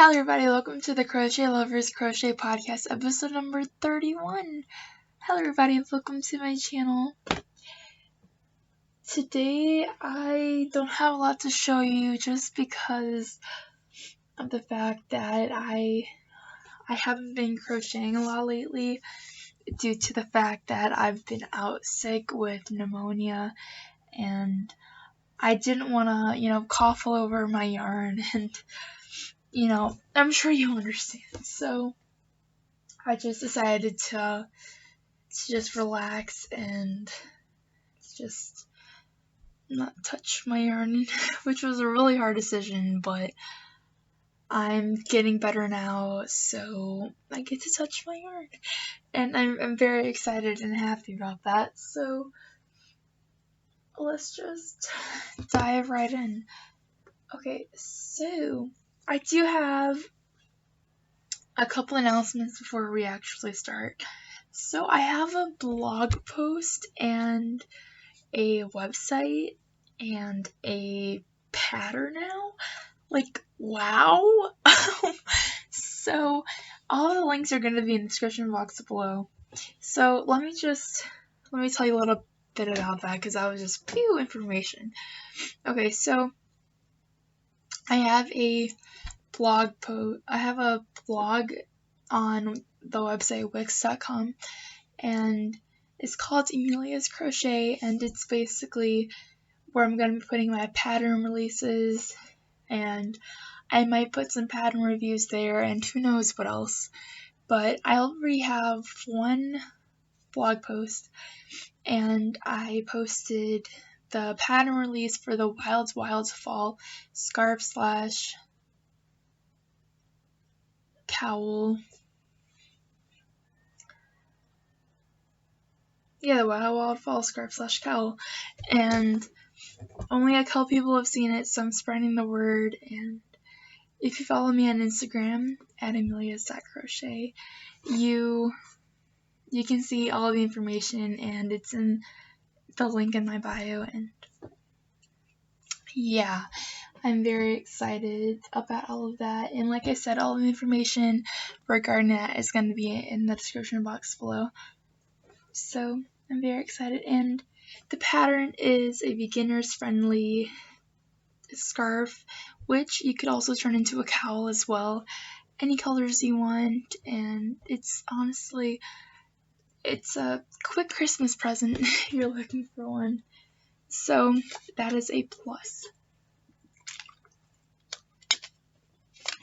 Hello everybody, welcome to the Crochet Lovers Crochet Podcast, episode number 31. Hello everybody, welcome to my channel. Today I don't have a lot to show you just because of the fact that I haven't been crocheting a lot lately due to the fact that I've been out sick with pneumonia and I didn't want to, cough all over my yarn and I'm sure you understand. So I just decided to just relax and just not touch my yarn, which was a really hard decision, but I'm getting better now, so I get to touch my yarn. And I'm very excited and happy about that. So let's just dive right in. Okay, so I do have a couple announcements before we actually start. So I have a blog post and a website and a pattern now. Like, wow. So all the links are going to be in the description box below. So let me tell you a little bit about that because that was just few information. Okay, so I have a blog on the website wix.com, and it's called Amelia's Crochet, and it's basically where I'm going to be putting my pattern releases, and I might put some pattern reviews there, and who knows what else. But I already have one blog post, and I posted the pattern release for the Wild Fall scarf slash cowl. Yeah, the Wild Fall scarf slash cowl. And only a couple people have seen it, so I'm spreading the word. And if you follow me on Instagram at amelias.crochet, you can see all the information, and it's in the link in my bio. And yeah, I'm very excited about all of that. And like I said, all the information regarding that is going to be in the description box below. So I'm very excited. And the pattern is a beginner's friendly scarf, which you could also turn into a cowl as well. Any colors you want. And it's honestly, it's a quick Christmas present if you're looking for one. So that is a plus.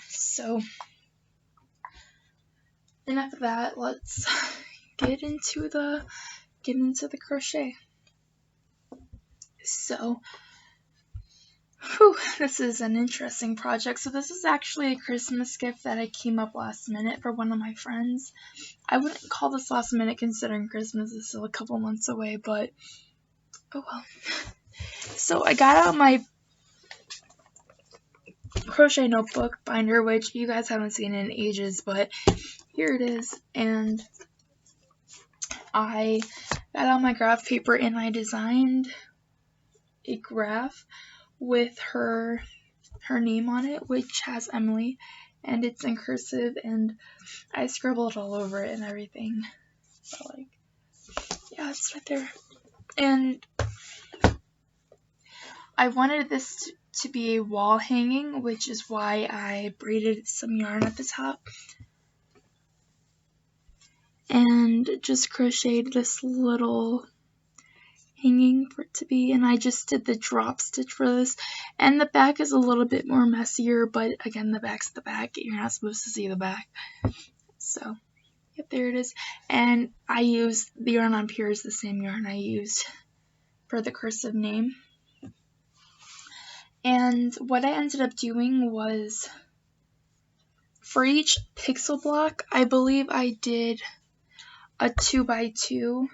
So enough of that, let's get into the crochet. So this is an interesting project. So this is actually a Christmas gift that I came up last minute for one of my friends. I wouldn't call this last minute considering Christmas is still a couple months away, but oh well. So I got out my crochet notebook binder, which you guys haven't seen in ages, but here it is. And I got out my graph paper and I designed a graph with her name on it, which has Emily, and it's in cursive, and I scribbled all over it and everything. So like, yeah, it's right there. And I wanted this to be a wall hanging, which is why I braided some yarn at the top and just crocheted this little hanging for it to be, and I just did the drop stitch for this, and the back is a little bit more messier, but again, the back's the back, you're not supposed to see the back. So yep, there it is. And I used the yarn on Pure is the same yarn I used for the cursive name. And what I ended up doing was, for each pixel block, I believe I did a 2x2.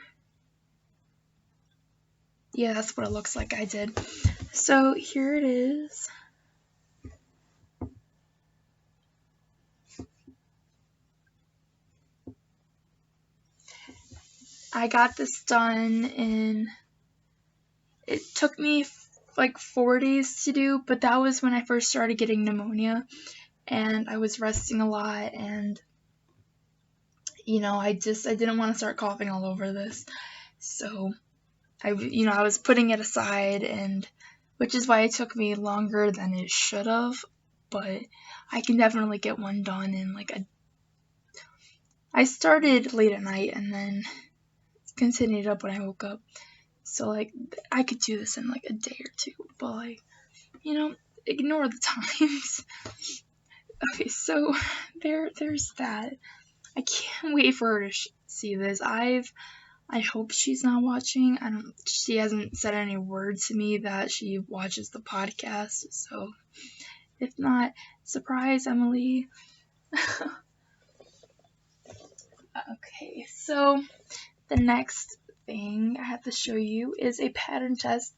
Yeah, that's what it looks like I did. So here it is. I got this done in, it took me like 4 days to do, but that was when I first started getting pneumonia. and I was resting a lot, and I didn't want to start coughing all over this. So I was putting it aside, and which is why it took me longer than it should have, but I can definitely get one done in I started late at night and then continued up when I woke up. So I could do this in a day or two, but ignore the times. Okay, so there's that. I can't wait for her to see this. I hope she's not watching. She hasn't said any word to me that she watches the podcast, so if not, surprise, Emily. Okay, so the next thing I have to show you is a pattern test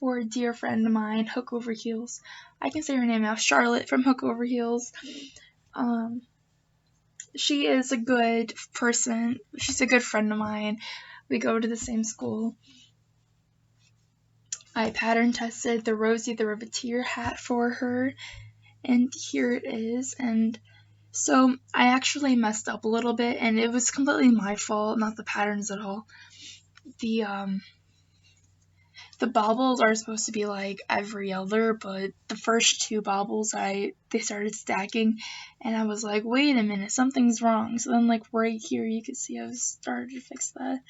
for a dear friend of mine, Hook Over Heels. I can say her name now, Charlotte from Hook Over Heels. She is a good person. She's a good friend of mine. We go to the same school. I pattern tested the Rosie the Riveteer hat for her, and here it is. And so I actually messed up a little bit, and it was completely my fault, not the patterns at all. The bobbles are supposed to be every other, but the first two bobbles they started stacking, and I was like, wait a minute, something's wrong. So then right here you can see I was started to fix that.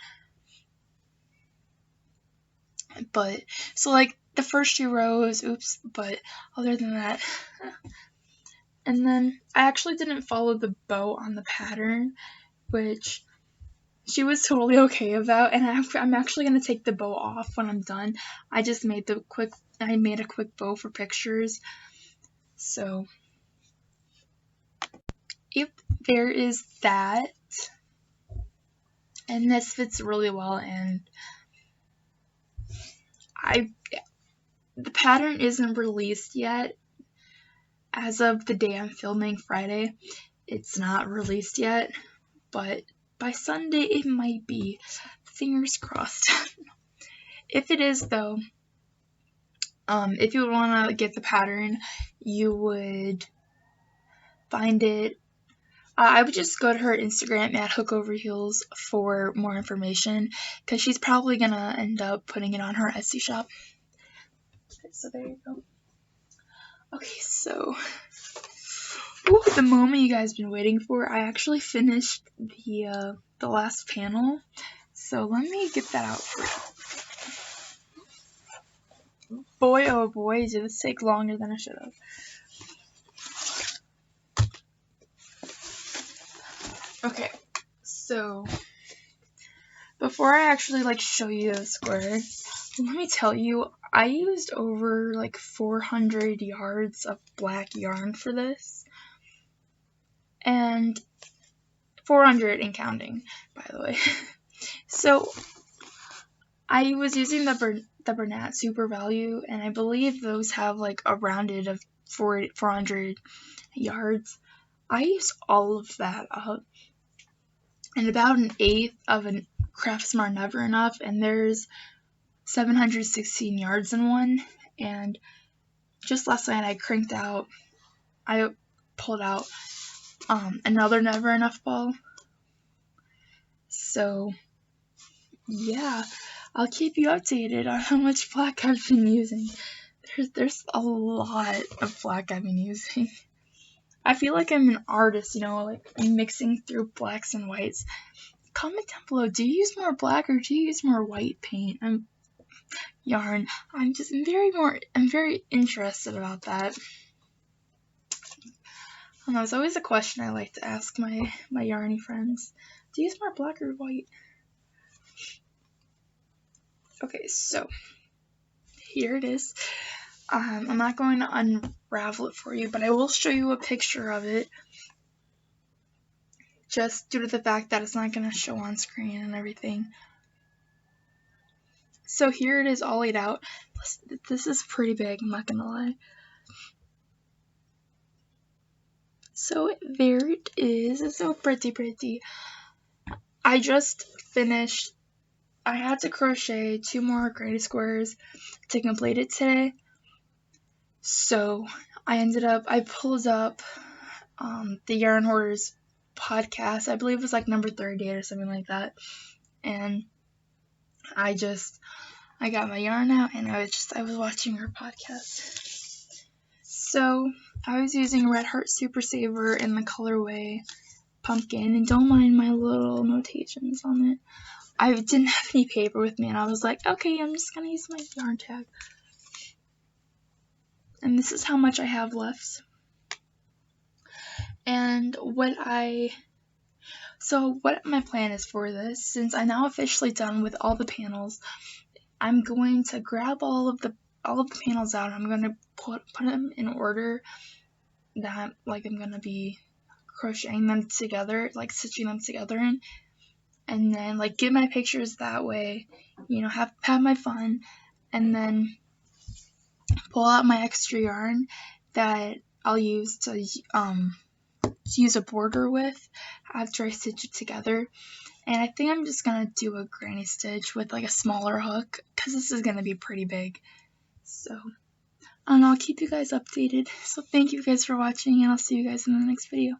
But so the first two rows, oops, but other than that, and then I actually didn't follow the bow on the pattern, which she was totally okay about, and I'm actually going to take the bow off when I'm done. I just made a quick bow for pictures. So, yep, there is that. And this fits really well, and the pattern isn't released yet. As of the day I'm filming, Friday, it's not released yet, but by Sunday it might be. Fingers crossed. If it is, though, if you would want to get the pattern, you would find it. I would just go to her Instagram at Hook Over Heels for more information, because she's probably going to end up putting it on her Etsy shop. Okay, so there you go. Okay, so the moment you guys been waiting for. I actually finished the last panel, so let me get that out for you. Boy, oh boy, did this take longer than I should have. Okay, so before I actually show you the square, let me tell you, I used over 400 yards of black yarn for this, and 400 and counting, by the way. So I was using the Bernat Super Value, and I believe those have a rounded of 400 yards. I used all of that up, and about an eighth of a Craft Smart Never Enough, and there's 716 yards in one. And just last night I pulled out another Never Enough ball. So yeah, I'll keep you updated on how much black I've been using. There's a lot of black I've been using. I feel like I'm an artist, mixing through blacks and whites. Comment down below, do you use more black or do you use more white paint? Yarn. I'm very interested about that. I don't know, it's always a question I like to ask my yarny friends. Do you use more black or white? Okay, so here it is. I'm not going to unravel it for you, but I will show you a picture of it, just due to the fact that it's not going to show on screen and everything. So here it is all laid out. This is pretty big, I'm not going to lie. So there it is. It's so pretty. I just finished. I had to crochet 2 more granny squares to complete it today. So I pulled up the Yarn Hoarders podcast. I believe it was like number 38 or something like that. And I got my yarn out and I was watching her podcast. So I was using Red Heart Super Saver in the colorway Pumpkin, and don't mind my little notations on it. I didn't have any paper with me, and I was like, okay, I'm just gonna use my yarn tag. And this is how much I have left. And what my plan is for this, since I'm now officially done with all the panels, I'm going to grab all of the panels out, and I'm gonna put them in order that like I'm gonna be crocheting them together, like stitching them together in, and then like get my pictures that way, you know, have my fun, and then pull out my extra yarn that I'll use to use a border with after I stitch it together. And I think I'm just gonna do a granny stitch with like a smaller hook, because this is gonna be pretty big. So, and I'll keep you guys updated. So thank you guys for watching, and I'll see you guys in the next video.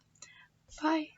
Bye.